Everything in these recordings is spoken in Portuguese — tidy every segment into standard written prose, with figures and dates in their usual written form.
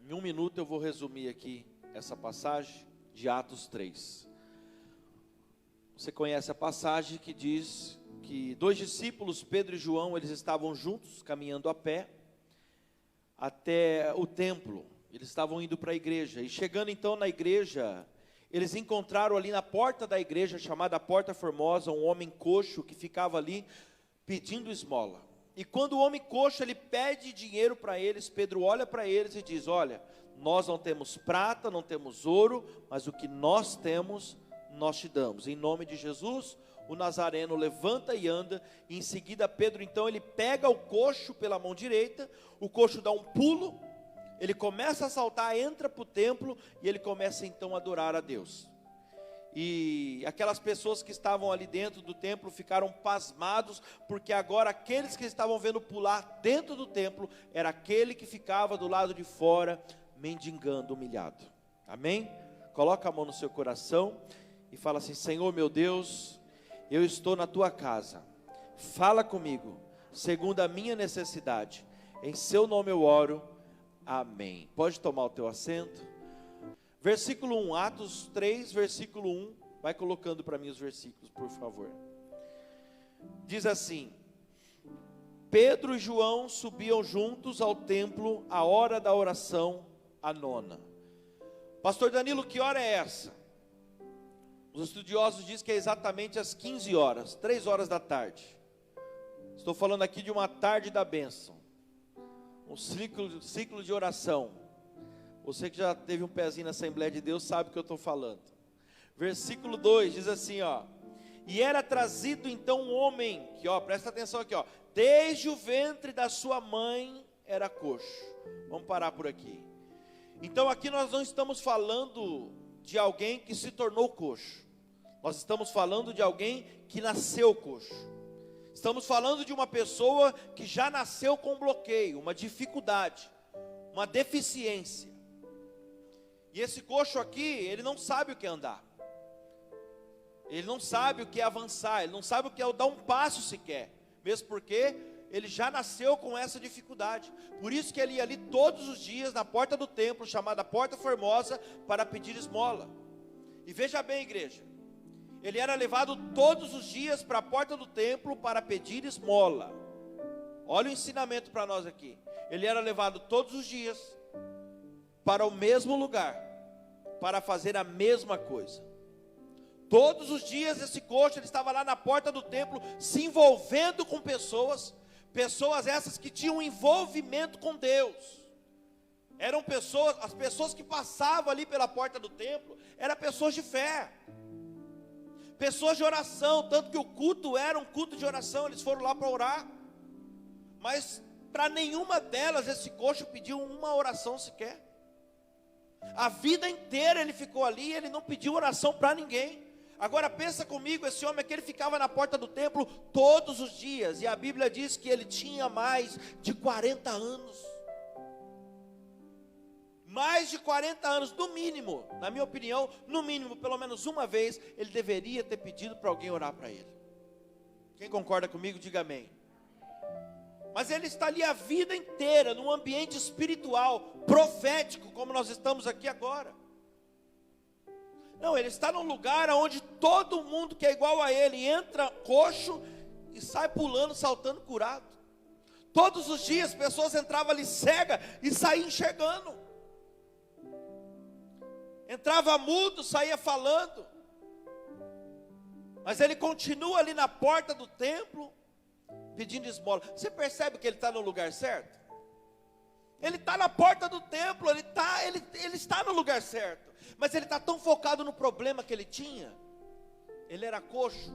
Em um minuto eu vou resumir aqui essa passagem de Atos 3. Você conhece a passagem que diz que dois discípulos, Pedro e João, eles estavam juntos, caminhando a pé, até o templo. Eles estavam indo para a igreja, e chegando então na igreja, eles encontraram ali na porta da igreja, chamada Porta Formosa, um homem coxo que ficava ali pedindo esmola. E quando o homem coxo, ele pede dinheiro para eles, Pedro olha para eles e diz: olha, nós não temos prata, não temos ouro, mas o que nós temos, nós te damos. Em nome de Jesus, o Nazareno levanta e anda, e em seguida Pedro então, ele pega o coxo pela mão direita, o coxo dá um pulo, ele começa a saltar, entra para o templo, e ele começa então a adorar a Deus. E aquelas pessoas que estavam ali dentro do templo ficaram pasmados, porque agora aqueles que estavam vendo pular dentro do templo, era aquele que ficava do lado de fora, mendigando, humilhado. Amém? Coloca a mão no seu coração e fala assim: Senhor meu Deus, eu estou na tua casa, fala comigo, segundo a minha necessidade, em seu nome eu oro, amém. Pode tomar o teu assento. Versículo 1, Atos 3, versículo 1, vai colocando para mim os versículos, por favor. Diz assim: Pedro e João subiam juntos ao templo, à hora da oração, a nona. Pastor Danilo, que hora é essa? Os estudiosos dizem que é exatamente às 15 horas, 3 horas da tarde. Estou falando aqui de uma tarde da bênção, um ciclo de oração. Você que já teve um pezinho na Assembleia de Deus sabe o que eu estou falando. Versículo 2 diz assim, ó: e era trazido então um homem, que ó, presta atenção aqui, ó, desde o ventre da sua mãe era coxo. Vamos parar por aqui. Então aqui nós não estamos falando de alguém que se tornou coxo. Nós estamos falando de alguém que nasceu coxo. Estamos falando de uma pessoa que já nasceu com um bloqueio, uma dificuldade, uma deficiência. E esse coxo aqui, ele não sabe o que é andar. Ele não sabe o que é avançar, ele não sabe o que é dar um passo sequer. Mesmo porque ele já nasceu com essa dificuldade. Por isso que ele ia ali todos os dias na porta do templo, chamada Porta Formosa, para pedir esmola. E veja bem, igreja, ele era levado todos os dias para a porta do templo para pedir esmola. Olha o ensinamento para nós aqui. Ele era levado todos os dias para o mesmo lugar, para fazer a mesma coisa. Todos os dias esse coxo, ele estava lá na porta do templo, se envolvendo com pessoas essas que tinham um envolvimento com Deus. Eram pessoas, as pessoas que passavam ali pela porta do templo, eram pessoas de fé, pessoas de oração, tanto que o culto era um culto de oração, eles foram lá para orar, mas para nenhuma delas esse coxo pediu uma oração sequer. A vida inteira ele ficou ali, ele não pediu oração para ninguém. Agora pensa comigo, esse homem aqui, ele ficava na porta do templo todos os dias, e a Bíblia diz que ele tinha mais de 40 anos. Mais de 40 anos, no mínimo, na minha opinião, no mínimo, pelo menos uma vez, ele deveria ter pedido para alguém orar para ele. Quem concorda comigo, diga amém. Mas ele está ali a vida inteira, num ambiente espiritual, profético, como nós estamos aqui agora. Não, ele está num lugar onde todo mundo que é igual a ele entra coxo e sai pulando, saltando curado. Todos os dias pessoas entravam ali cega e saíam enxergando. Entrava mudo, saía falando. Mas ele continua ali na porta do templo, pedindo esmola. Você percebe que ele está no lugar certo? Ele está na porta do templo, ele está no lugar certo. Mas ele está tão focado no problema que ele tinha. Ele era coxo.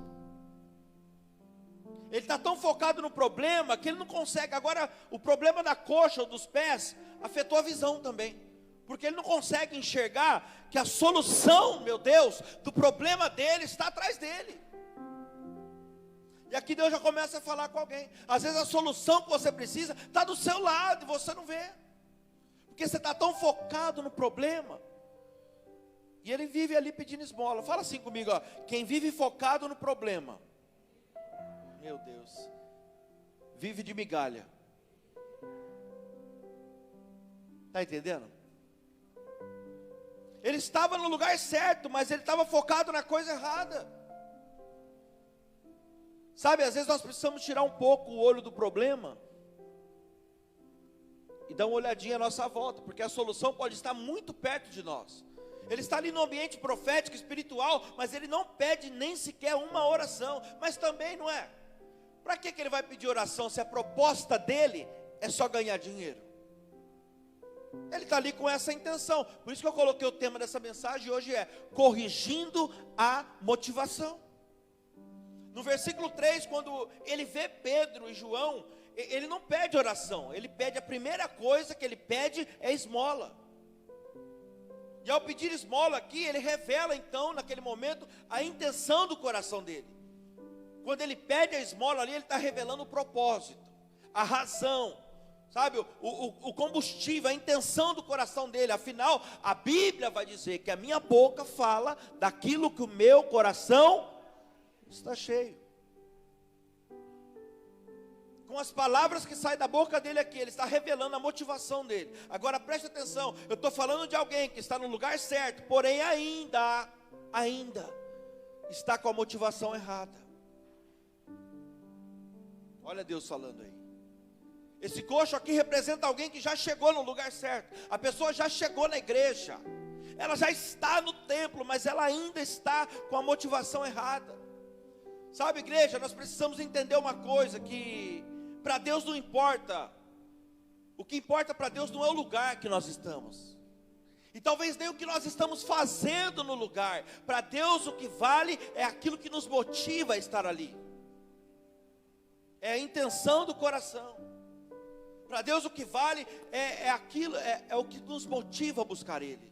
Ele está tão focado no problema que ele não consegue. Agora, o problema da coxa ou dos pés afetou a visão também. Porque ele não consegue enxergar que a solução, meu Deus, do problema dele está atrás dele. E aqui Deus já começa a falar com alguém. Às vezes a solução que você precisa está do seu lado e você não vê. Porque você está tão focado no problema. E ele vive ali pedindo esmola. Fala assim comigo, ó. Quem vive focado no problema, meu Deus, vive de migalha. Está entendendo? Ele estava no lugar certo, mas ele estava focado na coisa errada. Sabe, às vezes nós precisamos tirar um pouco o olho do problema e dar uma olhadinha à nossa volta, porque a solução pode estar muito perto de nós. Ele está ali no ambiente profético, espiritual, mas ele não pede nem sequer uma oração. Mas também não é. Para que ele vai pedir oração se a proposta dele é só ganhar dinheiro? Ele está ali com essa intenção. Por isso que eu coloquei o tema dessa mensagem hoje é corrigindo a motivação. No versículo 3, quando ele vê Pedro e João, ele não pede oração, ele pede, a primeira coisa que ele pede é esmola. E ao pedir esmola aqui, ele revela então, naquele momento, a intenção do coração dele. Quando ele pede a esmola ali, ele está revelando o propósito, a razão, sabe, o combustível, a intenção do coração dele. Afinal, a Bíblia vai dizer que a minha boca fala daquilo que o meu coração está cheio. Com as palavras que saem da boca dele aqui, ele está revelando a motivação dele. Agora preste atenção, eu estou falando de alguém que está no lugar certo, porém ainda está com a motivação errada. Olha Deus falando aí. Esse coxo aqui representa alguém que já chegou no lugar certo. A pessoa já chegou na igreja, ela já está no templo, mas ela ainda está com a motivação errada. Sabe, igreja, nós precisamos entender uma coisa, que para Deus não importa, o que importa para Deus não é o lugar que nós estamos, e talvez nem o que nós estamos fazendo no lugar. Para Deus o que vale é aquilo que nos motiva a estar ali, é a intenção do coração. Para Deus o que vale é o que nos motiva a buscar Ele.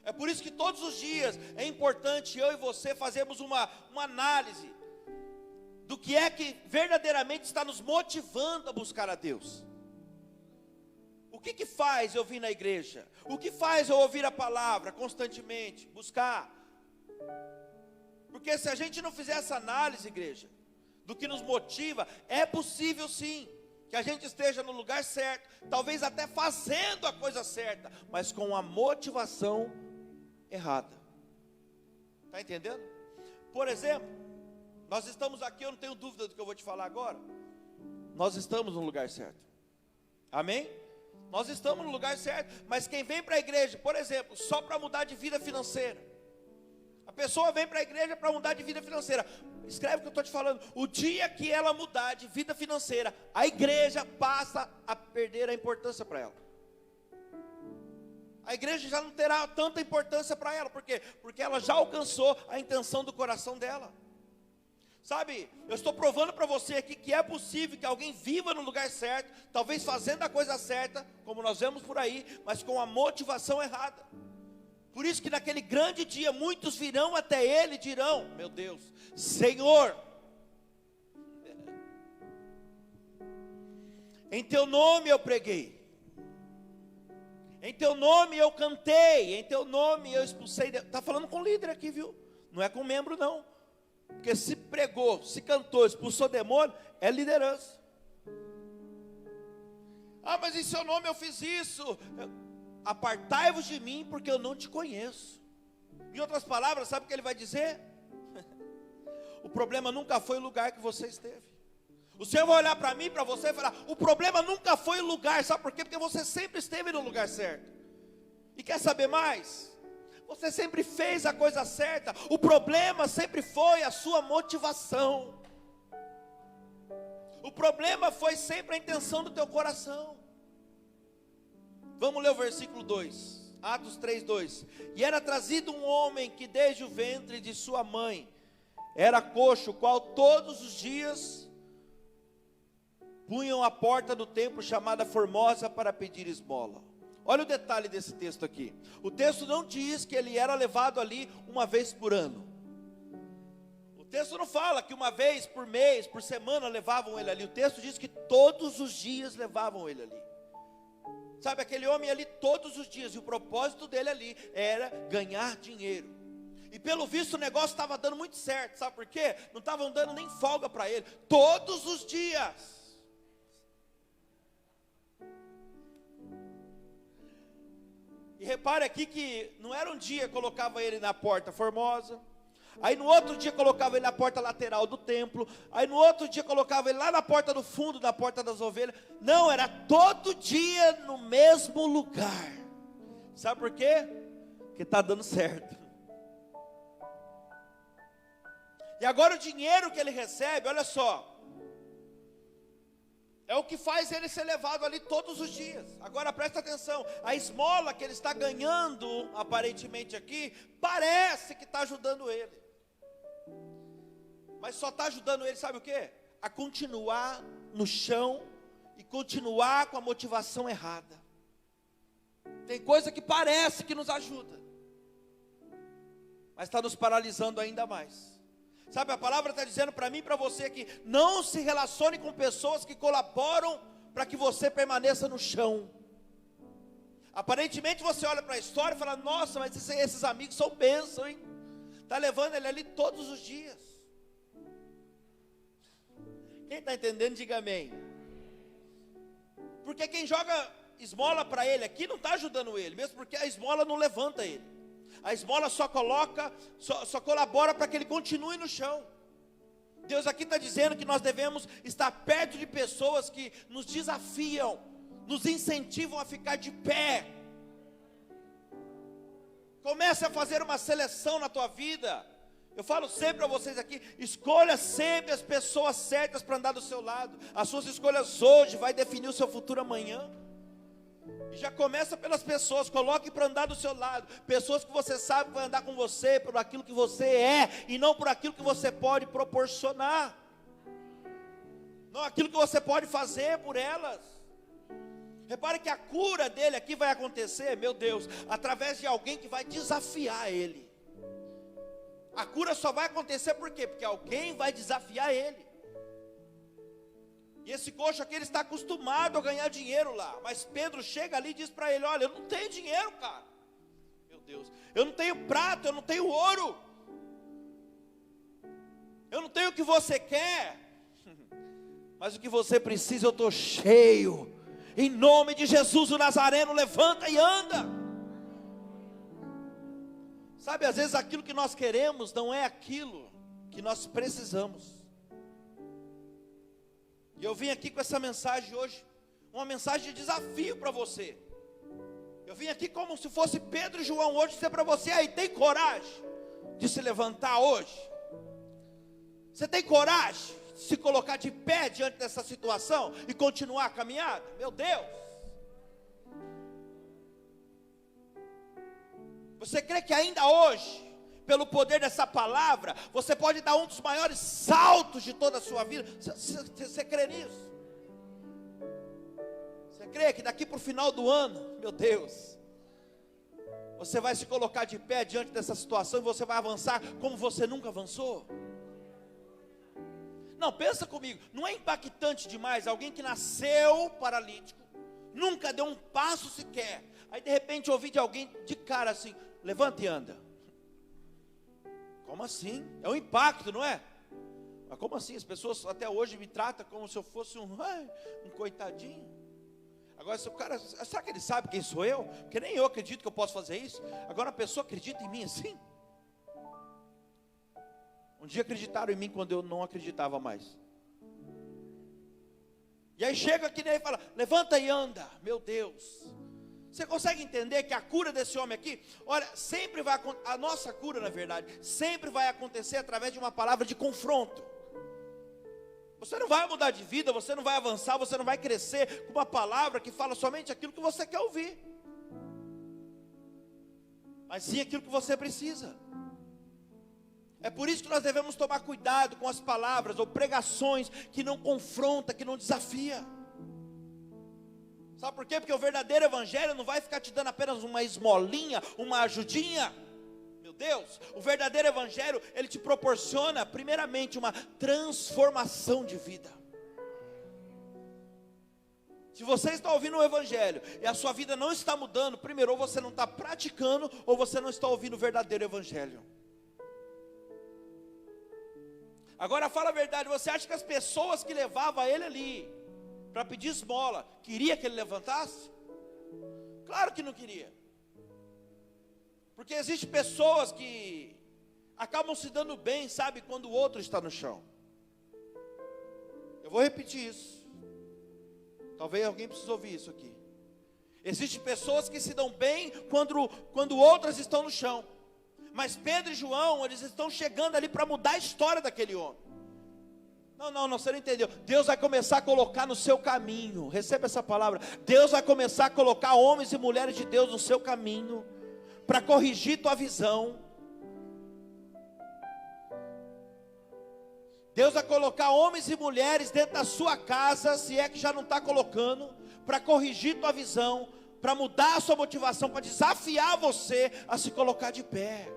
É por isso que todos os dias é importante eu e você fazermos uma análise do que é que verdadeiramente está nos motivando a buscar a Deus. O que faz eu vir na igreja? O que faz eu ouvir a palavra constantemente, buscar? Porque se a gente não fizer essa análise, igreja, do que nos motiva, é possível sim que a gente esteja no lugar certo, talvez até fazendo a coisa certa, mas com a motivação errada. Está entendendo? Por exemplo, nós estamos aqui, eu não tenho dúvida do que eu vou te falar agora. Nós estamos no lugar certo. Amém? Nós estamos no lugar certo. Mas quem vem para a igreja, por exemplo, só para mudar de vida financeira. A pessoa vem para a igreja para mudar de vida financeira. Escreve o que eu estou te falando. O dia que ela mudar de vida financeira, a igreja passa a perder a importância para ela. A igreja já não terá tanta importância para ela. Por quê? Porque ela já alcançou a intenção do coração dela. Sabe, eu estou provando para você aqui que é possível que alguém viva no lugar certo, talvez fazendo a coisa certa, como nós vemos por aí, mas com a motivação errada. Por isso que naquele grande dia, muitos virão até ele e dirão: meu Deus, Senhor, em teu nome eu preguei, em teu nome eu cantei, em teu nome eu expulsei. Está falando com líder aqui, viu? Não é com membro não. Porque se pregou, se cantou, expulsou demônio, é liderança. Ah, mas em seu nome eu fiz isso. Apartai-vos de mim, porque eu não te conheço. Em outras palavras, sabe o que ele vai dizer? O problema nunca foi o lugar que você esteve. O Senhor vai olhar para mim, para você e falar: o problema nunca foi o lugar. Sabe por quê? Porque você sempre esteve no lugar certo. E quer saber mais? Você sempre fez a coisa certa. O problema sempre foi a sua motivação. O problema foi sempre a intenção do teu coração. Vamos ler o versículo 2. Atos 3:2. E era trazido um homem que desde o ventre de sua mãe era coxo, o qual todos os dias punham à porta do templo chamada Formosa para pedir esmola. Olha o detalhe desse texto aqui. O texto não diz que ele era levado ali uma vez por ano. O texto não fala que uma vez por mês, por semana levavam ele ali. O texto diz que todos os dias levavam ele ali. Sabe, aquele homem ali todos os dias. E o propósito dele ali era ganhar dinheiro. E pelo visto o negócio estava dando muito certo. Sabe por quê? Não estavam dando nem folga para ele. Todos os dias. E repare aqui que não era um dia colocava ele na porta formosa, aí no outro dia colocava ele na porta lateral do templo, aí no outro dia colocava ele lá na porta do fundo, na porta das ovelhas. Não, era todo dia no mesmo lugar. Sabe por quê? Porque está dando certo. E agora o dinheiro que ele recebe, olha só, é o que faz ele ser levado ali todos os dias. Agora presta atenção, a esmola que ele está ganhando, aparentemente aqui, parece que está ajudando ele. Mas só está ajudando ele, sabe o quê? A continuar no chão e continuar com a motivação errada. Tem coisa que parece que nos ajuda, mas está nos paralisando ainda mais. Sabe, a palavra está dizendo para mim e para você que não se relacione com pessoas que colaboram para que você permaneça no chão. Aparentemente você olha para a história e fala, nossa, mas esses amigos são bênção, hein? Está levando ele ali todos os dias. Quem está entendendo, diga amém. Porque quem joga esmola para ele aqui não está ajudando ele, mesmo porque a esmola não levanta ele. A esmola só colabora para que ele continue no chão. Deus aqui está dizendo que nós devemos estar perto de pessoas que nos desafiam, nos incentivam a ficar de pé. Comece a fazer uma seleção na tua vida. Eu falo sempre para vocês aqui, escolha sempre as pessoas certas para andar do seu lado. As suas escolhas hoje vai definir o seu futuro amanhã. E já começa pelas pessoas, coloque para andar do seu lado, pessoas que você sabe que vai andar com você por aquilo que você é, e não por aquilo que você pode proporcionar, não aquilo que você pode fazer por elas. Repare que a cura dele aqui vai acontecer, meu Deus, através de alguém que vai desafiar ele. A cura só vai acontecer por quê? Porque alguém vai desafiar ele. E esse coxo aqui, ele está acostumado a ganhar dinheiro lá. Mas Pedro chega ali e diz para ele, olha, eu não tenho dinheiro, cara. Meu Deus, eu não tenho prata, eu não tenho ouro. Eu não tenho o que você quer. Mas o que você precisa, eu estou cheio. Em nome de Jesus, o Nazareno, levanta e anda. Sabe, às vezes aquilo que nós queremos não é aquilo que nós precisamos. E eu vim aqui com essa mensagem hoje, uma mensagem de desafio para você. Eu vim aqui como se fosse Pedro e João hoje, dizer para você, aí, tem coragem de se levantar hoje? Você tem coragem de se colocar de pé diante dessa situação e continuar a caminhada? Meu Deus! Você crê que ainda hoje, pelo poder dessa palavra, você pode dar um dos maiores saltos de toda a sua vida? Você crê nisso? Você crê que daqui para o final do ano, meu Deus, você vai se colocar de pé diante dessa situação e você vai avançar como você nunca avançou? Não, pensa comigo, não é impactante demais alguém que nasceu paralítico, nunca deu um passo sequer, aí de repente ouvir de alguém de cara assim, levanta e anda. Como assim? É um impacto, não é? Mas como assim? As pessoas até hoje me tratam como se eu fosse um coitadinho. Agora, se o cara, será que ele sabe quem sou eu? Porque nem eu acredito que eu posso fazer isso. Agora a pessoa acredita em mim assim? Um dia acreditaram em mim quando eu não acreditava mais. E aí chega aqui e fala, levanta e anda. Meu Deus. Você consegue entender que a cura desse homem aqui, olha, sempre vai, a nossa cura na verdade, sempre vai acontecer através de uma palavra de confronto. Você não vai mudar de vida, você não vai avançar, você não vai crescer com uma palavra que fala somente aquilo que você quer ouvir, mas sim aquilo que você precisa. É por isso que nós devemos tomar cuidado com as palavras ou pregações que não confrontam, que não desafiam. Sabe por quê? Porque o verdadeiro evangelho não vai ficar te dando apenas uma esmolinha, uma ajudinha. Meu Deus, o verdadeiro evangelho, ele te proporciona primeiramente uma transformação de vida. Se você está ouvindo o evangelho e a sua vida não está mudando, primeiro ou você não está praticando, ou você não está ouvindo o verdadeiro evangelho. Agora fala a verdade, você acha que as pessoas que levavam ele ali para pedir esmola, queria que ele levantasse? Claro que não queria. Porque existem pessoas que acabam se dando bem, sabe, quando o outro está no chão. Eu vou repetir isso. Talvez alguém precise ouvir isso aqui. Existem pessoas que se dão bem quando outras estão no chão. Mas Pedro e João, eles estão chegando ali para mudar a história daquele homem. Não, você não entendeu. Deus vai começar a colocar no seu caminho. Receba essa palavra. Deus vai começar a colocar homens e mulheres de Deus no seu caminho, para corrigir tua visão. Deus vai colocar homens e mulheres dentro da sua casa, se é que já não está colocando, para corrigir tua visão, para mudar a sua motivação, para desafiar você a se colocar de pé.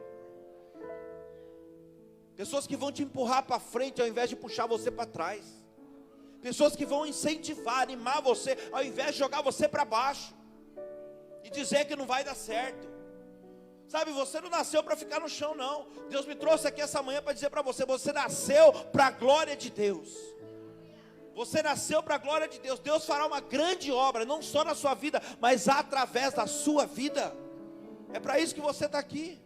Pessoas que vão te empurrar para frente ao invés de puxar você para trás. Pessoas que vão incentivar, animar você, ao invés de jogar você para baixo e dizer que não vai dar certo. Sabe, você não nasceu para ficar no chão, não. Deus me trouxe aqui essa manhã para dizer para você: você nasceu para a glória de Deus. Você nasceu para a glória de Deus. Deus fará uma grande obra, não só na sua vida, mas através da sua vida. É para isso que você está aqui.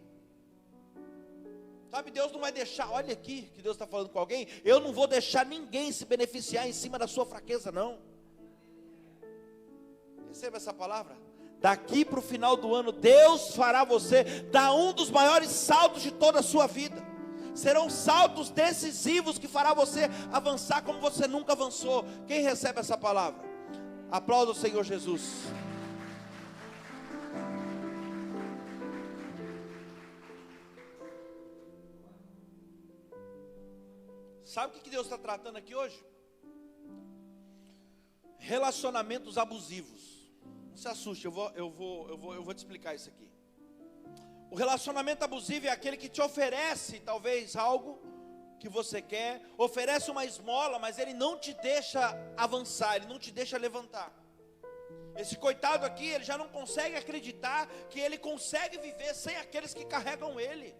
Sabe, Deus não vai deixar, olha aqui que Deus está falando com alguém. Eu não vou deixar ninguém se beneficiar em cima da sua fraqueza, não. Receba essa palavra. Daqui para o final do ano, Deus fará você dar um dos maiores saltos de toda a sua vida. Serão saltos decisivos que fará você avançar como você nunca avançou. Quem recebe essa palavra? Aplauda o Senhor Jesus. Sabe o que Deus está tratando aqui hoje? Relacionamentos abusivos. Não se assuste, eu vou te explicar isso aqui. O relacionamento abusivo é aquele que te oferece talvez algo que você quer, oferece uma esmola, mas ele não te deixa avançar, ele não te deixa levantar. Esse coitado aqui, ele já não consegue acreditar que ele consegue viver sem aqueles que carregam ele.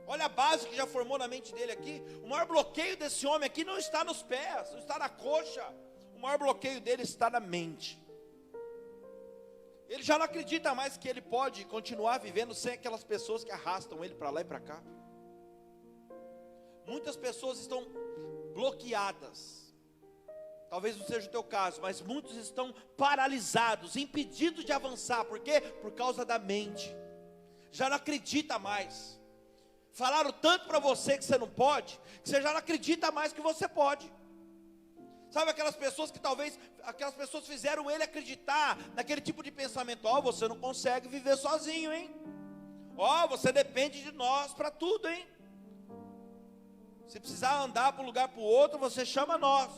Olha a base que já formou na mente dele aqui. O maior bloqueio desse homem aqui não está nos pés, não está na coxa. O maior bloqueio dele está na mente. Ele já não acredita mais que ele pode continuar vivendo sem aquelas pessoas que arrastam ele para lá e para cá. Muitas pessoas estão bloqueadas. Talvez não seja o teu caso, mas muitos estão paralisados, impedidos de avançar. Por quê? Por causa da mente. Já não acredita mais. Falaram tanto para você que você não pode, que você já não acredita mais que você pode. Sabe aquelas pessoas que talvez, aquelas pessoas fizeram ele acreditar naquele tipo de pensamento: ó, você não consegue viver sozinho, hein? Ó, você depende de nós para tudo, hein? Se precisar andar para um lugar para o outro, você chama nós.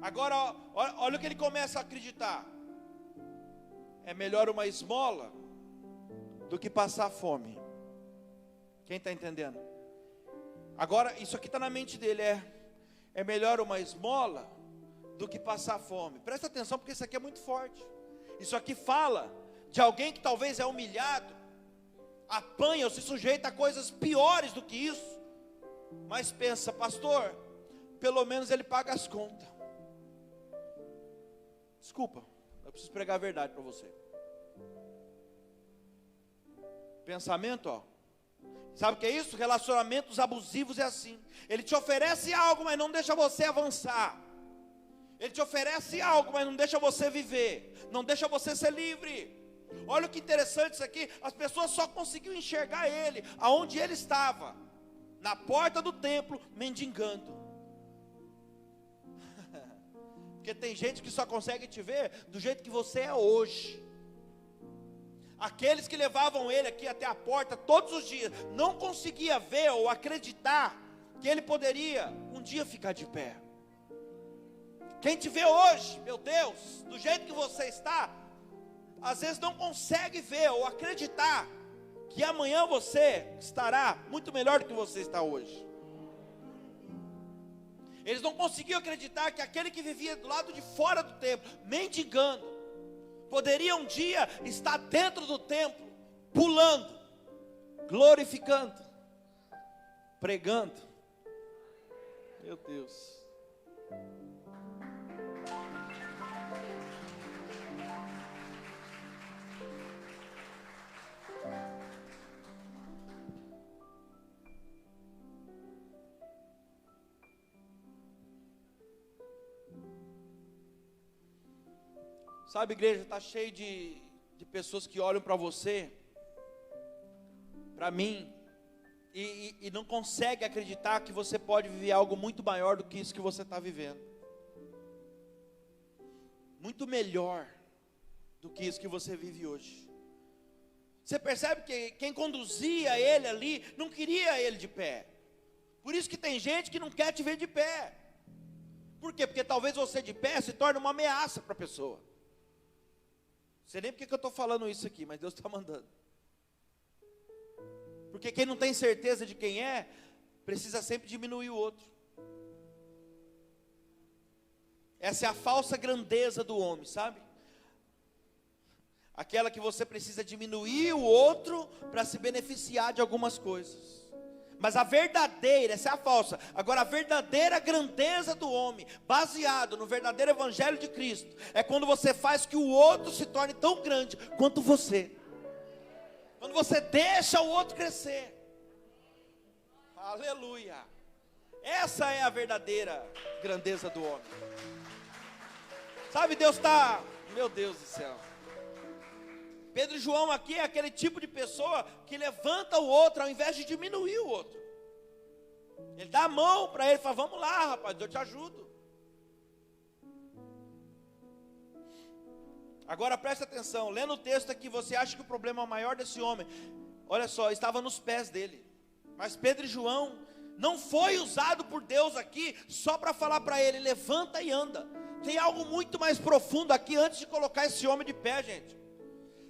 Agora, olha o que ele começa a acreditar: é melhor uma esmola do que passar fome. Quem está entendendo? Agora, isso aqui está na mente dele: é melhor uma esmola do que passar fome. Presta atenção, porque isso aqui é muito forte. Isso aqui fala de alguém que talvez é humilhado, apanha ou se sujeita a coisas piores do que isso, mas pensa: pastor, pelo menos ele paga as contas. Desculpa, eu preciso pregar a verdade para você. Pensamento, ó. Sabe o que é isso? Relacionamentos abusivos é assim. Ele te oferece algo, mas não deixa você avançar. Ele te oferece algo, mas não deixa você viver. Não deixa você ser livre. Olha que interessante isso aqui. As pessoas só conseguiam enxergar ele aonde ele estava, na porta do templo, mendigando. Porque tem gente que só consegue te ver do jeito que você é hoje. Aqueles que levavam ele aqui até a porta todos os dias, não conseguia ver ou acreditar que ele poderia um dia ficar de pé. Quem te vê hoje, meu Deus, do jeito que você está, às vezes não consegue ver ou acreditar que amanhã você estará muito melhor do que você está hoje. Eles não conseguiam acreditar que aquele que vivia do lado de fora do templo, mendigando, poderia um dia estar dentro do templo, pulando, glorificando, pregando. Meu Deus. Sabe, igreja, está cheio de pessoas que olham para você, para mim, e não conseguem acreditar que você pode viver algo muito maior do que isso que você está vivendo. Muito melhor do que isso que você vive hoje. Você percebe que quem conduzia ele ali, não queria ele de pé. Por isso que tem gente que não quer te ver de pé. Por quê? Porque talvez você de pé se torne uma ameaça para a pessoa. Não sei nem porque que eu estou falando isso aqui, mas Deus está mandando. Porque quem não tem certeza de quem é, precisa sempre diminuir o outro. Essa é a falsa grandeza do homem, sabe? Aquela que você precisa diminuir o outro para se beneficiar de algumas coisas. Mas a verdadeira, essa é a falsa. Agora a verdadeira grandeza do homem, baseado no verdadeiro evangelho de Cristo, é quando você faz que o outro se torne tão grande quanto você. Quando você deixa o outro crescer. Aleluia. Essa é a verdadeira grandeza do homem. Sabe, Deus está, meu Deus do céu. Pedro e João aqui é aquele tipo de pessoa que levanta o outro ao invés de diminuir o outro. Ele dá a mão para ele e fala: vamos lá, rapaz, eu te ajudo. Agora presta atenção, lendo o texto aqui, você acha que o problema maior desse homem, olha só, estava nos pés dele. Mas Pedro e João não foi usado por Deus aqui só para falar para ele: levanta e anda. Tem algo muito mais profundo aqui antes de colocar esse homem de pé, gente.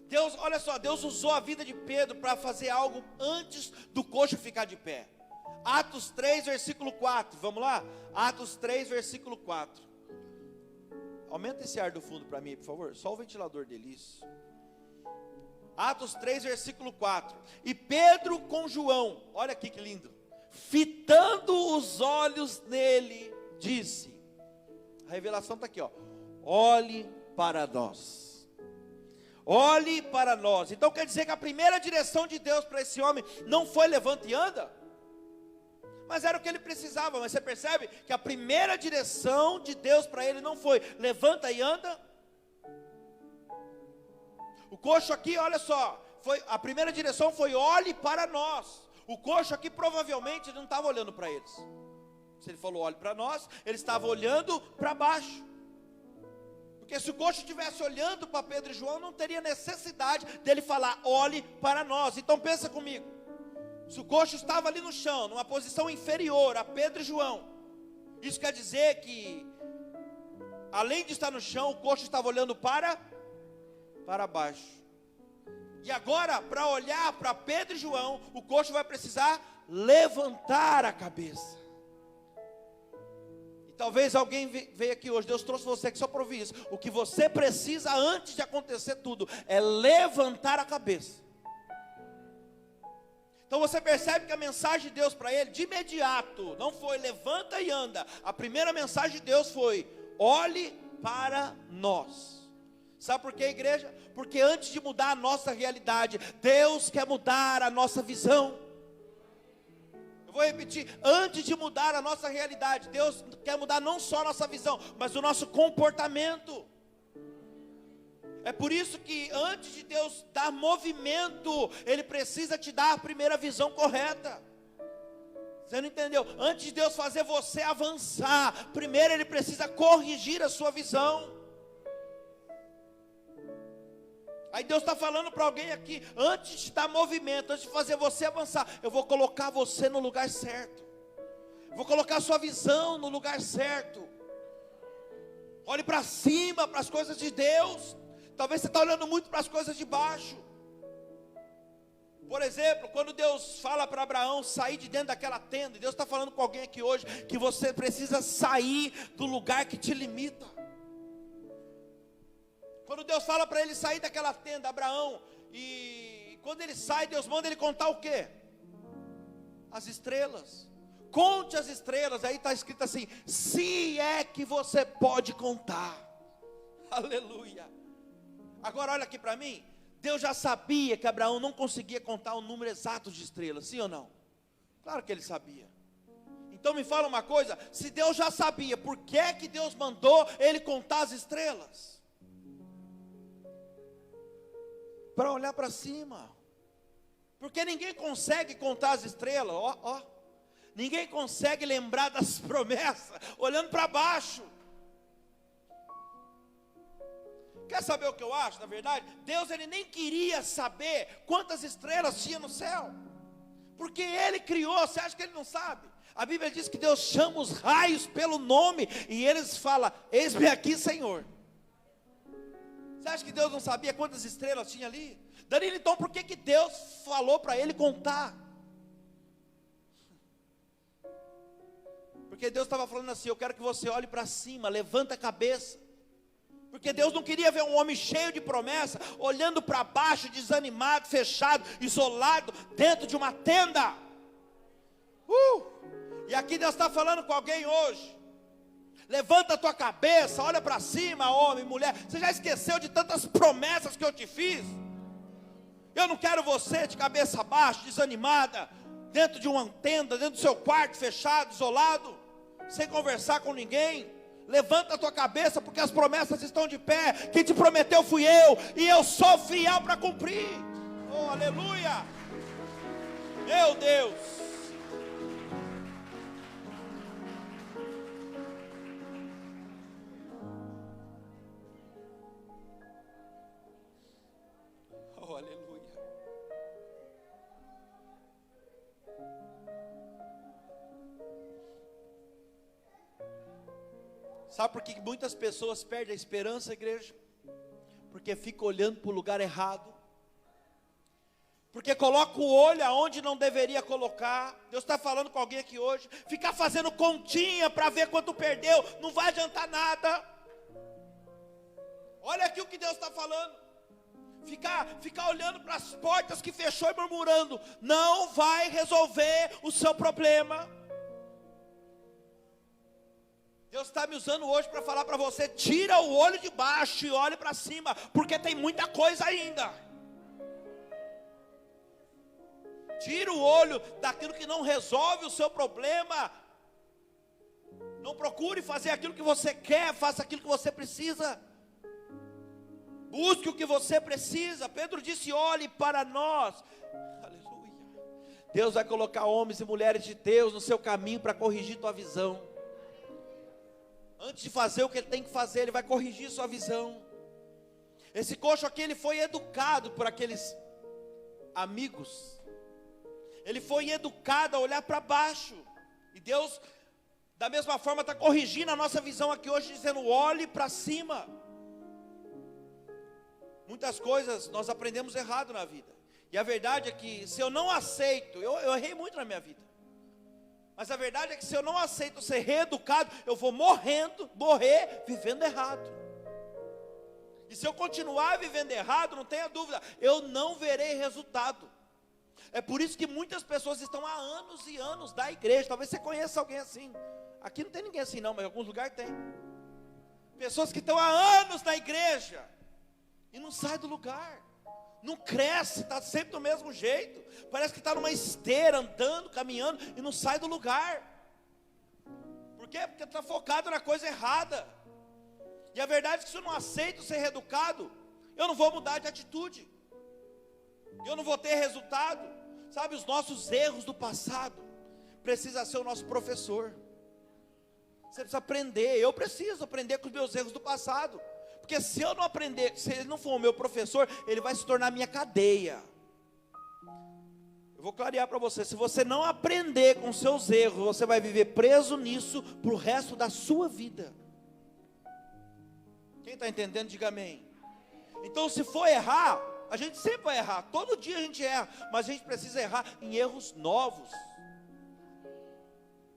Deus, olha só, Deus usou a vida de Pedro para fazer algo antes do coxo ficar de pé. Atos 3, versículo 4, vamos lá? Atos 3, versículo 4. Aumenta esse ar do fundo para mim, por favor. Só o ventilador dele, isso. Atos 3, versículo 4. E Pedro com João, olha aqui que lindo, fitando os olhos nele, disse, a revelação está aqui, ó: olhe para nós. Olhe para nós. Então quer dizer que a primeira direção de Deus para esse homem não foi levanta e anda, mas era o que ele precisava. Mas você percebe que a primeira direção de Deus para ele não foi levanta e anda. O coxo aqui, olha só, a primeira direção foi olhe para nós. O coxo aqui provavelmente não estava olhando para eles. Se ele falou olhe para nós, ele estava olhando para baixo. Porque se o coxo estivesse olhando para Pedro e João, não teria necessidade dele falar olhe para nós. Então pensa comigo, se o coxo estava ali no chão, numa posição inferior a Pedro e João, isso quer dizer que, além de estar no chão, o coxo estava olhando para baixo. E agora, para olhar para Pedro e João, o coxo vai precisar levantar a cabeça. Talvez alguém veio aqui hoje, Deus trouxe você aqui só para ouvir isso. O que você precisa antes de acontecer tudo é levantar a cabeça. Então você percebe que a mensagem de Deus para ele, de imediato, não foi levanta e anda. A primeira mensagem de Deus foi olhe para nós. Sabe por quê, igreja? Porque antes de mudar a nossa realidade, Deus quer mudar a nossa visão. Vou repetir, antes de mudar a nossa realidade, Deus quer mudar não só a nossa visão, mas o nosso comportamento. É por isso que antes de Deus dar movimento, Ele precisa te dar a primeira visão correta. Você não entendeu? Antes de Deus fazer você avançar, primeiro Ele precisa corrigir a sua visão. Aí Deus está falando para alguém aqui, antes de dar movimento, antes de fazer você avançar, eu vou colocar você no lugar certo. Eu vou colocar a sua visão no lugar certo. Olhe para cima, para as coisas de Deus. Talvez você está olhando muito para as coisas de baixo. Por exemplo, quando Deus fala para Abraão sair de dentro daquela tenda, Deus está falando com alguém aqui hoje, que você precisa sair do lugar que te limita. Quando Deus fala para ele sair daquela tenda, Abraão, e quando ele sai, Deus manda ele contar o quê? As estrelas. Conte as estrelas. Aí está escrito assim: se é que você pode contar. Aleluia. Agora olha aqui para mim. Deus já sabia que Abraão não conseguia contar o número exato de estrelas, sim ou não? Claro que ele sabia. Então me fala uma coisa, se Deus já sabia, por que é que Deus mandou ele contar as estrelas? para olhar para cima. Porque ninguém consegue contar as estrelas, ninguém consegue lembrar das promessas olhando para baixo. Quer saber o que eu acho, na verdade? Deus, ele nem queria saber quantas estrelas tinha no céu, porque ele criou. Você acha que ele não sabe? A Bíblia diz que Deus chama os raios pelo nome, e eles falam: eis-me aqui, Senhor. Você acha que Deus não sabia quantas estrelas tinha ali? Danilo, então por que Deus falou para ele contar? Porque Deus estava falando assim: eu quero que você olhe para cima, levanta a cabeça. Porque Deus não queria ver um homem cheio de promessa, olhando para baixo, desanimado, fechado, isolado, dentro de uma tenda. E aqui Deus está falando com alguém hoje: levanta a tua cabeça, olha para cima, homem, mulher. Você já esqueceu de tantas promessas que eu te fiz? Eu não quero você de cabeça baixa, desanimada, dentro de uma tenda, dentro do seu quarto, fechado, isolado, sem conversar com ninguém. Levanta a tua cabeça, porque as promessas estão de pé. Quem te prometeu fui eu, e eu sou fiel para cumprir. Oh, aleluia! Meu Deus! Oh, aleluia! Sabe por que muitas pessoas perdem a esperança, igreja? Porque fica olhando para o lugar errado. Porque coloca o olho aonde não deveria colocar. Deus está falando com alguém aqui hoje. Ficar fazendo continha para ver quanto perdeu, não vai adiantar nada. Olha aqui o que Deus está falando. Ficar olhando para as portas que fechou e murmurando, não vai resolver o seu problema. Deus está me usando hoje para falar para você: tira o olho de baixo e olhe para cima, porque tem muita coisa ainda. Tira o olho daquilo que não resolve o seu problema. Não procure fazer aquilo que você quer, faça aquilo que você precisa. Busque o que você precisa. Pedro disse: olhe para nós. Aleluia. Deus vai colocar homens e mulheres de Deus no seu caminho para corrigir tua visão. Antes de fazer o que ele tem que fazer, ele vai corrigir sua visão. Esse coxo aqui, ele foi educado por aqueles amigos. Ele foi educado a olhar para baixo. E Deus, da mesma forma, está corrigindo a nossa visão aqui hoje, dizendo: olhe para cima. Muitas coisas nós aprendemos errado na vida. E a verdade é que se eu não aceito, eu errei muito na minha vida. Mas a verdade é que se eu não aceito ser reeducado, eu vou morrer vivendo errado. E se eu continuar vivendo errado, não tenha dúvida, eu não verei resultado. É por isso que muitas pessoas estão há anos e anos da igreja. Talvez você conheça alguém assim. Aqui não tem ninguém assim não, mas em alguns lugares tem. Pessoas que estão há anos na igreja e não saem do lugar. Não cresce, está sempre do mesmo jeito. Parece que está numa esteira, andando, caminhando, e não sai do lugar. Por quê? Porque está focado na coisa errada. E a verdade é que se eu não aceito ser reeducado, eu não vou mudar de atitude. Eu não vou ter resultado. Sabe, os nossos erros do passado precisa ser o nosso professor. Você precisa aprender. Eu preciso aprender com os meus erros do passado. Porque se eu não aprender, se ele não for o meu professor, ele vai se tornar minha cadeia. Eu vou clarear para você: se você não aprender com seus erros, você vai viver preso nisso para o resto da sua vida. Quem está entendendo, diga amém. Então, se for errar, a gente sempre vai errar. Todo dia a gente erra, mas a gente precisa errar em erros novos.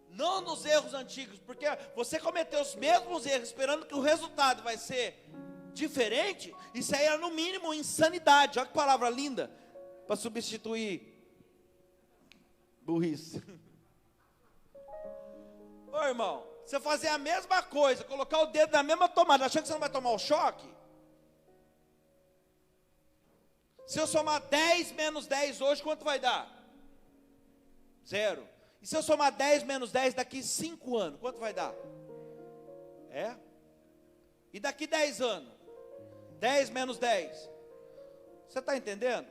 Não nos erros antigos, porque você cometeu os mesmos erros, esperando que o resultado vai ser diferente. Isso aí é no mínimo insanidade. Olha que palavra linda, para substituir burrice. Ô irmão, você fazer a mesma coisa, colocar o dedo na mesma tomada, achando que você não vai tomar o choque. Se eu somar 10 menos 10 hoje, quanto vai dar? 0. E se eu somar 10 menos 10 daqui 5 anos, quanto vai dar? E daqui 10 anos? 10 menos 10? Você está entendendo?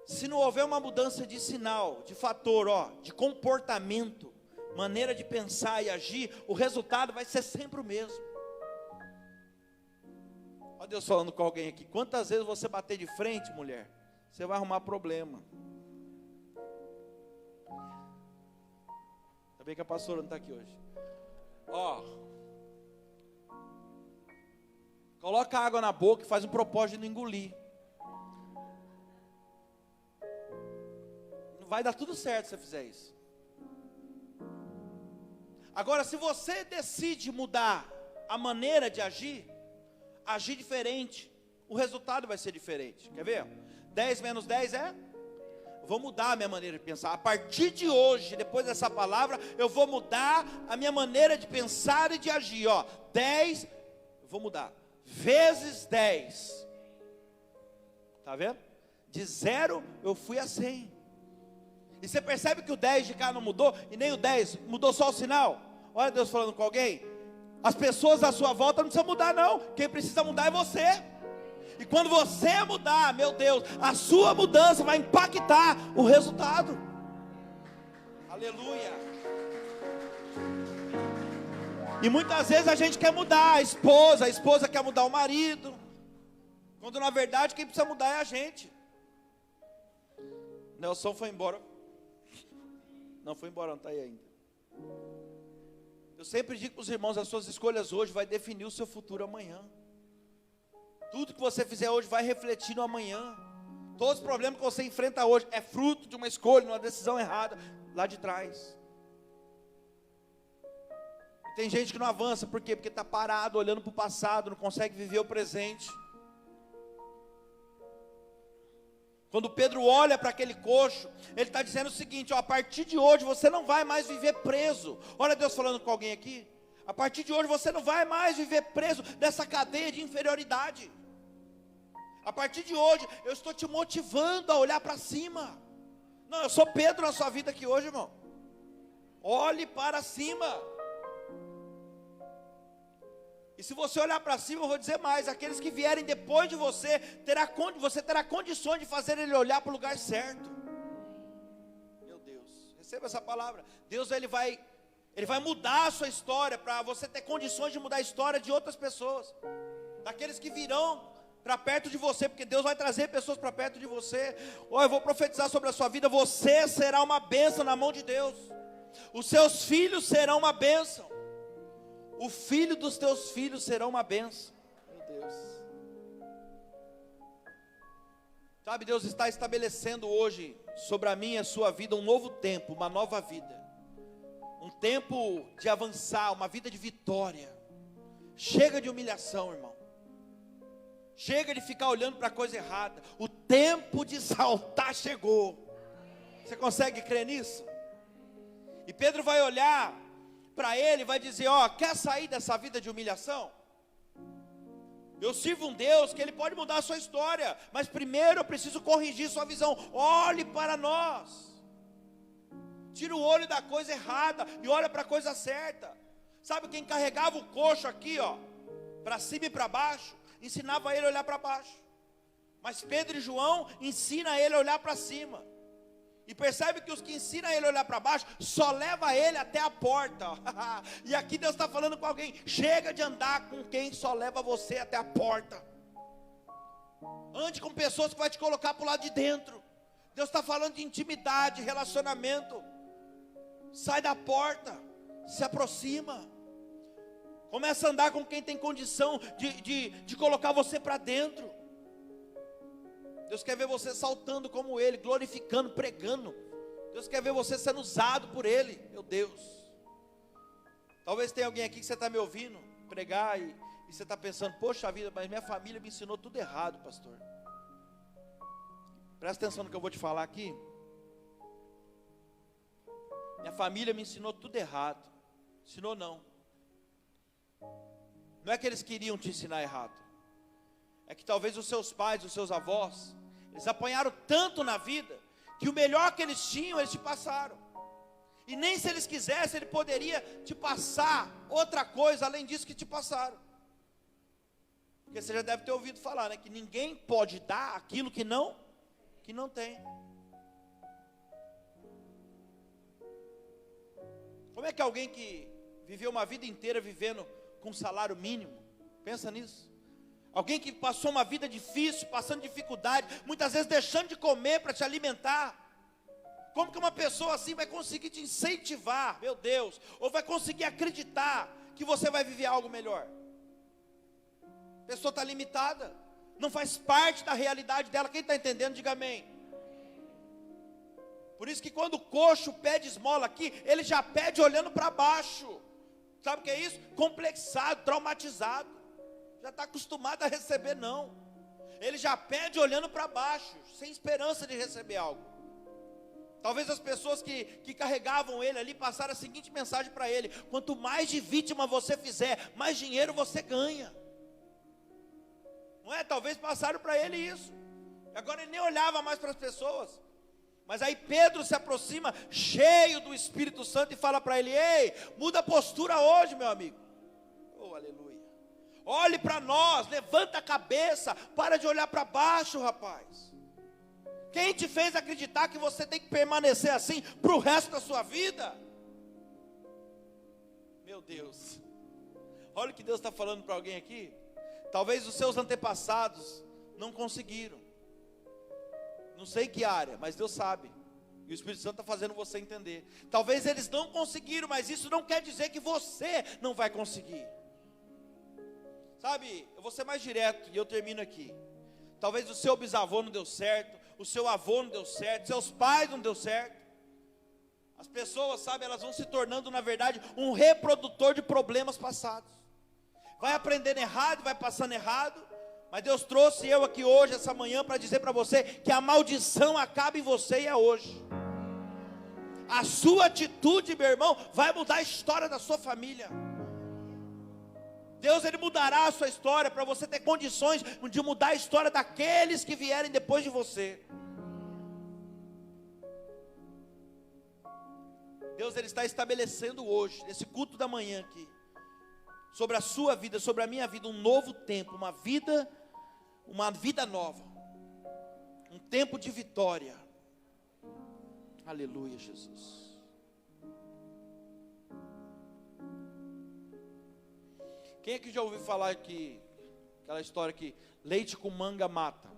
Se não houver uma mudança de sinal, de fator, de comportamento, maneira de pensar e agir, o resultado vai ser sempre o mesmo. Olha Deus falando com alguém aqui. Quantas vezes você bater de frente, mulher, você vai arrumar problema. Ainda bem que a pastora não está aqui hoje. Coloca água na boca e faz um propósito de não engolir. Vai dar tudo certo se você fizer isso. Agora, se você decide mudar a maneira de agir diferente, o resultado vai ser diferente. Quer ver? 10 menos 10 é? Vou mudar a minha maneira de pensar. A partir de hoje, depois dessa palavra, eu vou mudar a minha maneira de pensar e de agir. 10, eu vou mudar. Vezes 10. Está vendo? De 0 eu fui a 100. E você percebe que o 10 de cá não mudou, e nem o 10, mudou só o sinal. Olha Deus falando com alguém. As pessoas à sua volta não precisam mudar não, quem precisa mudar é você. E quando você mudar, meu Deus, a sua mudança vai impactar o resultado. Aleluia. E muitas vezes a gente quer mudar a esposa quer mudar o marido, quando na verdade quem precisa mudar é a gente. Nelson foi embora. Não foi embora, não está aí ainda. Eu sempre digo para os irmãos, as suas escolhas hoje vai definir o seu futuro amanhã. Tudo que você fizer hoje vai refletir no amanhã. Todos os problemas que você enfrenta hoje é fruto de uma escolha, de uma decisão errada lá de trás. Tem gente que não avança, por quê? Porque está parado, olhando para o passado, não consegue viver o presente. Quando Pedro olha para aquele coxo, ele está dizendo o seguinte, a partir de hoje você não vai mais viver preso. Olha Deus falando com alguém aqui. A partir de hoje você não vai mais viver preso nessa cadeia de inferioridade. A partir de hoje eu estou te motivando a olhar para cima. Não, eu sou Pedro na sua vida aqui hoje, irmão. Olhe para cima. E se você olhar para cima, eu vou dizer mais, aqueles que vierem depois de você, você terá condições de fazer ele olhar para o lugar certo. Meu Deus, receba essa palavra. Deus ele vai mudar a sua história, para você ter condições de mudar a história de outras pessoas. Daqueles que virão para perto de você, porque Deus vai trazer pessoas para perto de você. Eu vou profetizar sobre a sua vida, você será uma bênção na mão de Deus. Os seus filhos serão uma bênção. O filho dos teus filhos será uma bênção. Meu Deus. Sabe, Deus está estabelecendo hoje sobre a minha e a sua vida um novo tempo, uma nova vida. Um tempo de avançar, uma vida de vitória. Chega de humilhação, irmão. Chega de ficar olhando para a coisa errada. O tempo de saltar chegou. Você consegue crer nisso? E Pedro vai olhar para ele, vai dizer, quer sair dessa vida de humilhação? Eu sirvo um Deus que ele pode mudar a sua história, mas primeiro eu preciso corrigir sua visão. Olhe para nós. Tira o olho da coisa errada e olha para a coisa certa. Sabe quem carregava o coxo aqui, para cima e para baixo, ensinava ele a olhar para baixo. Mas Pedro e João ensinam ele a olhar para cima. E percebe que os que ensinam ele a olhar para baixo, só leva ele até a porta. E aqui Deus está falando com alguém, chega de andar com quem só leva você até a porta. Ande com pessoas que vai te colocar para o lado de dentro. Deus está falando de intimidade, relacionamento. Sai da porta, se aproxima. Começa a andar com quem tem condição de colocar você para dentro. Deus quer ver você saltando como Ele, glorificando, pregando. Deus quer ver você sendo usado por Ele, meu Deus. Talvez tenha alguém aqui que você está me ouvindo pregar e você está pensando, poxa vida, mas minha família me ensinou tudo errado, pastor. Presta atenção no que eu vou te falar aqui. Minha família me ensinou tudo errado. Ensinou não. Não é que eles queriam te ensinar errado. É que talvez os seus pais, os seus avós, eles apanharam tanto na vida, que o melhor que eles tinham, eles te passaram. E nem se eles quisessem, ele poderia te passar outra coisa, além disso que te passaram. Porque você já deve ter ouvido falar, né? Que ninguém pode dar aquilo que não tem. Como é que alguém que viveu uma vida inteira vivendo com salário mínimo, pensa nisso? Alguém que passou uma vida difícil, passando dificuldade, muitas vezes deixando de comer para te alimentar. Como que uma pessoa assim vai conseguir te incentivar, meu Deus, ou vai conseguir acreditar que você vai viver algo melhor? A pessoa está limitada, não faz parte da realidade dela. Quem está entendendo, diga amém. Por isso que quando o coxo pede esmola aqui, ele já pede olhando para baixo. Sabe o que é isso? Complexado, traumatizado. Já está acostumado a receber não. Ele já pede olhando para baixo, sem esperança de receber algo. Talvez as pessoas que carregavam ele ali passaram a seguinte mensagem para ele: quanto mais de vítima você fizer, mais dinheiro você ganha. Não é? Talvez passaram para ele isso. Agora ele nem olhava mais para as pessoas. Mas aí Pedro se aproxima, cheio do Espírito Santo, e fala para ele: ei, muda a postura hoje, meu amigo. Oh, aleluia. Olhe para nós, levanta a cabeça, para de olhar para baixo, rapaz. Quem te fez acreditar que você tem que permanecer assim para o resto da sua vida? Meu Deus. Olha o que Deus está falando para alguém aqui. Talvez os seus antepassados não conseguiram. Não sei que área, mas Deus sabe. E o Espírito Santo está fazendo você entender. Talvez eles não conseguiram, mas isso não quer dizer que você não vai conseguir. Sabe, eu vou ser mais direto e eu termino aqui. Talvez o seu bisavô não deu certo, o seu avô não deu certo, seus pais não deu certo. As pessoas, sabe, elas vão se tornando, na verdade, um reprodutor de problemas passados. Vai aprendendo errado, vai passando errado. Mas Deus trouxe eu aqui hoje, essa manhã, para dizer para você que a maldição acaba em você e é hoje. A sua atitude, meu irmão, vai mudar a história da sua família. Deus, Ele mudará a sua história para você ter condições de mudar a história daqueles que vierem depois de você. Deus, Ele está estabelecendo hoje, nesse culto da manhã aqui, sobre a sua vida, sobre a minha vida, um novo tempo, uma vida nova, um tempo de vitória. Aleluia, Jesus. Quem é que já ouviu falar que aquela história que leite com manga mata?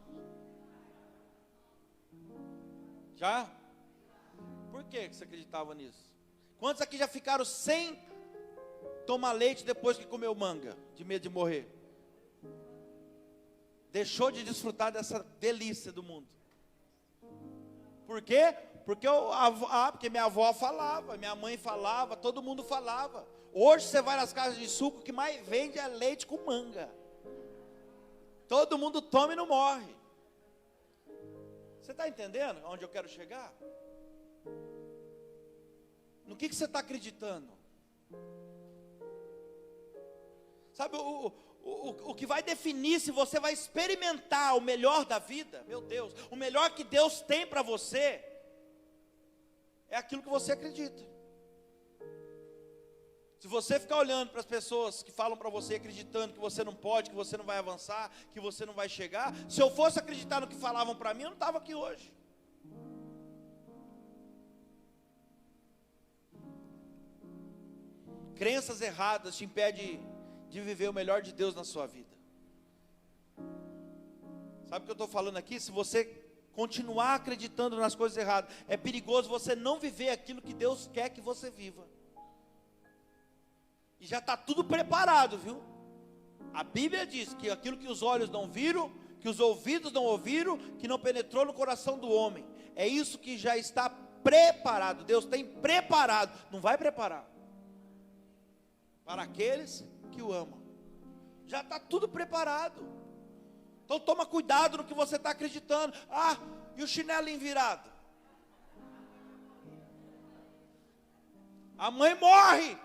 Já? Por que você acreditava nisso? Quantos aqui já ficaram sem tomar leite depois que comeu manga, de medo de morrer? Deixou de desfrutar dessa delícia do mundo. Por quê? Porque minha avó falava, minha mãe falava, todo mundo falava. Hoje você vai nas casas de suco, o que mais vende é leite com manga. Todo mundo toma e não morre. Você está entendendo aonde eu quero chegar? No que você está acreditando? Sabe, o que vai definir se você vai experimentar o melhor da vida, meu Deus, o melhor que Deus tem para você, é aquilo que você acredita. Se você ficar olhando para as pessoas que falam para você, acreditando que você não pode, que você não vai avançar, que você não vai chegar, se eu fosse acreditar no que falavam para mim, eu não estava aqui hoje. Crenças erradas te impedem de viver o melhor de Deus na sua vida. Sabe o que eu estou falando aqui? Se você continuar acreditando nas coisas erradas, é perigoso você não viver aquilo que Deus quer que você viva. E já está tudo preparado, viu? A Bíblia diz que aquilo que os olhos não viram, que os ouvidos não ouviram, que não penetrou no coração do homem, é isso que já está preparado. Deus tem preparado, não vai preparar para aqueles que o amam. Já está tudo preparado. Então toma cuidado no que você está acreditando. Ah, e o chinelo envirado? A mãe morre.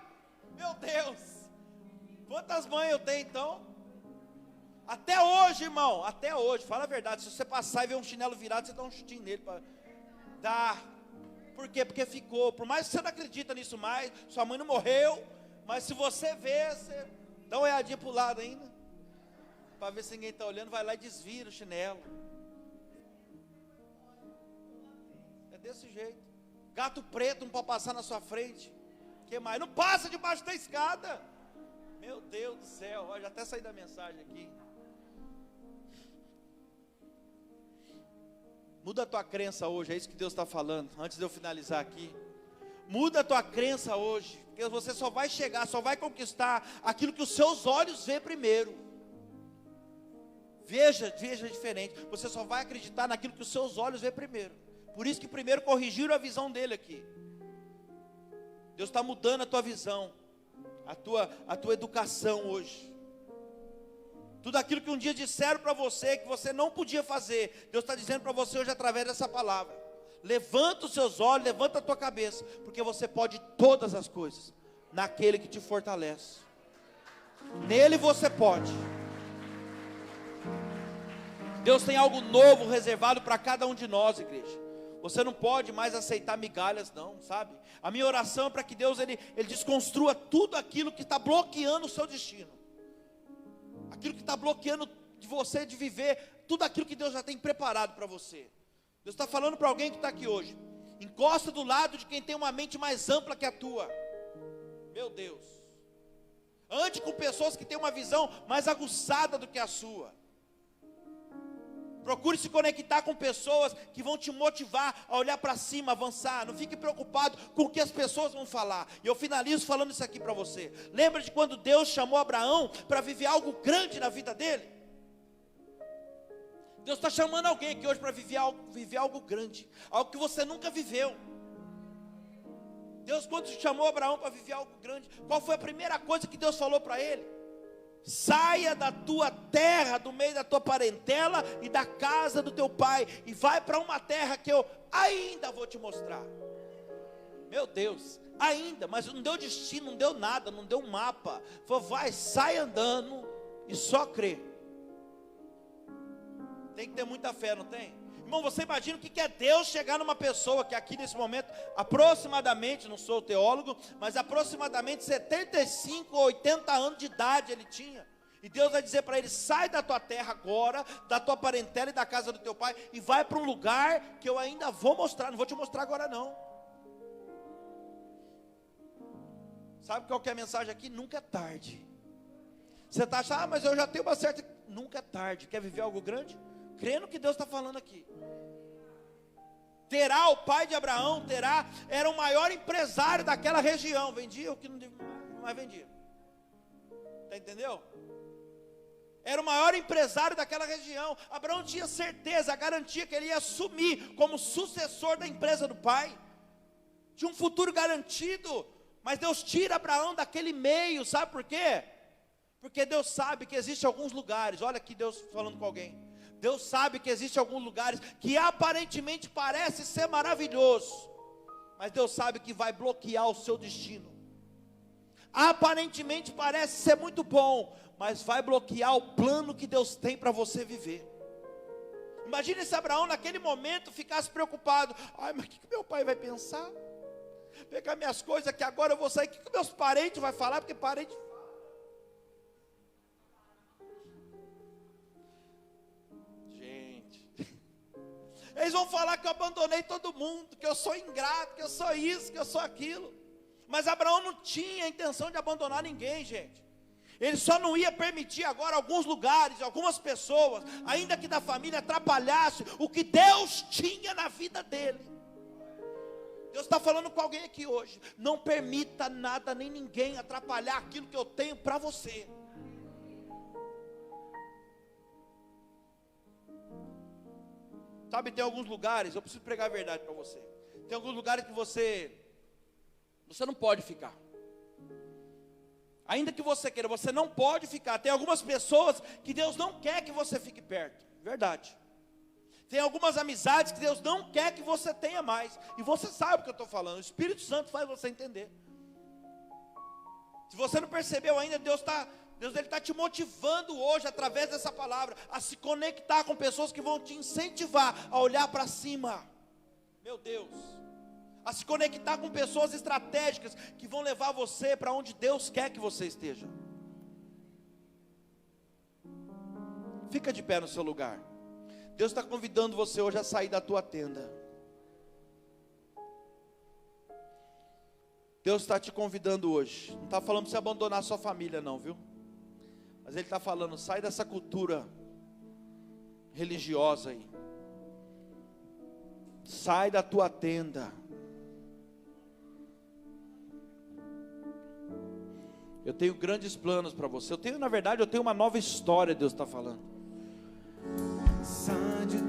Meu Deus. Quantas mães eu tenho então? Até hoje, irmão, até hoje, fala a verdade. Se você passar e ver um chinelo virado, você dá um chutinho nele. Dá. Por quê? Porque ficou. Por mais que você não acredita nisso mais, sua mãe não morreu, mas se você vê, você dá uma olhadinha para o lado ainda, para ver se ninguém está olhando, vai lá e desvira o chinelo. É desse jeito. Gato preto não pode passar na sua frente. Que mais? Não passa debaixo da escada. Meu Deus do céu, ó, já até saí da mensagem aqui. Muda a tua crença hoje, é isso que Deus está falando, antes de eu finalizar aqui. Muda a tua crença hoje, porque você só vai chegar, só vai conquistar aquilo que os seus olhos vê primeiro. Veja diferente, você só vai acreditar naquilo que os seus olhos vê primeiro. Por isso que primeiro corrigiram a visão dele aqui. Deus está mudando a tua visão, a tua educação hoje. Tudo aquilo que um dia disseram para você, que você não podia fazer, Deus está dizendo para você hoje através dessa palavra. Levanta os seus olhos, levanta a tua cabeça, porque você pode todas as coisas, naquele que te fortalece. Nele você pode. Deus tem algo novo reservado para cada um de nós, igreja. Você não pode mais aceitar migalhas não, sabe? A minha oração é para que Deus ele desconstrua tudo aquilo que está bloqueando o seu destino. Aquilo que está bloqueando de você de viver tudo aquilo que Deus já tem preparado para você. Deus está falando para alguém que está aqui hoje. Encosta do lado de quem tem uma mente mais ampla que a tua. Meu Deus. Ande com pessoas que têm uma visão mais aguçada do que a sua. Procure se conectar com pessoas que vão te motivar a olhar para cima, avançar. Não fique preocupado com o que as pessoas vão falar. E eu finalizo falando isso aqui para você. Lembra de quando Deus chamou Abraão para viver algo grande na vida dele? Deus está chamando alguém aqui hoje para viver algo grande, algo que você nunca viveu. Deus, quando chamou Abraão para viver algo grande, qual foi a primeira coisa que Deus falou para ele? Saia da tua terra, do meio da tua parentela e da casa do teu pai, e vai para uma terra que eu ainda vou te mostrar. Meu Deus, ainda, mas não deu destino, não deu nada, não deu um mapa. Falou, vai, sai andando e só crê. Tem que ter muita fé, não tem? Irmão, você imagina o que é Deus chegar numa pessoa que aqui nesse momento, aproximadamente, não sou teólogo, mas aproximadamente 75 ou 80 anos de idade ele tinha. E Deus vai dizer para ele, sai da tua terra agora, da tua parentela e da casa do teu pai, e vai para um lugar que eu ainda vou mostrar, não vou te mostrar agora não. Sabe qual que é a mensagem aqui? Nunca é tarde. Você está achando, mas eu já tenho uma certa... Nunca é tarde. Quer viver algo grande? Crê no que Deus está falando aqui. Terá, o pai de Abraão, Terá, era o maior empresário daquela região. Vendia o que não mais vendia. Está entendeu? Era o maior empresário daquela região. Abraão tinha certeza, a garantia que ele ia assumir como sucessor da empresa do pai. Tinha um futuro garantido. Mas Deus tira Abraão daquele meio, sabe por quê? Porque Deus sabe que existem alguns lugares, olha aqui Deus falando com alguém. Deus sabe que existem alguns lugares que aparentemente parece ser maravilhoso, mas Deus sabe que vai bloquear o seu destino. Aparentemente parece ser muito bom, mas vai bloquear o plano que Deus tem para você viver. Imagina se Abraão naquele momento ficasse preocupado. Ai, mas o que meu pai vai pensar? Pegar minhas coisas que agora eu vou sair, o que meus parentes vão falar? Porque parente... Eles vão falar que eu abandonei todo mundo, que eu sou ingrato, que eu sou isso, que eu sou aquilo. Mas Abraão não tinha a intenção de abandonar ninguém, gente. Ele só não ia permitir agora alguns lugares, algumas pessoas, ainda que da família, atrapalhasse o que Deus tinha na vida dele. Deus está falando com alguém aqui hoje. Não permita nada nem ninguém atrapalhar aquilo que eu tenho para você. Sabe, tem alguns lugares, eu preciso pregar a verdade para você. Tem alguns lugares que você não pode ficar. Ainda que você queira, você não pode ficar. Tem algumas pessoas que Deus não quer que você fique perto. Verdade. Tem algumas amizades que Deus não quer que você tenha mais. E você sabe o que eu estou falando. O Espírito Santo faz você entender. Se você não percebeu ainda, Deus está te motivando hoje, através dessa palavra, a se conectar com pessoas que vão te incentivar a olhar para cima. Meu Deus. A se conectar com pessoas estratégicas que vão levar você para onde Deus quer que você esteja. Fica de pé no seu lugar. Deus está convidando você hoje a sair da tua tenda. Deus está te convidando hoje. Não está falando para você abandonar a sua família não, viu? Mas Ele está falando, sai dessa cultura religiosa aí. Sai da tua tenda. Eu tenho grandes planos para você. Na verdade, eu tenho uma nova história, Deus está falando. Sai de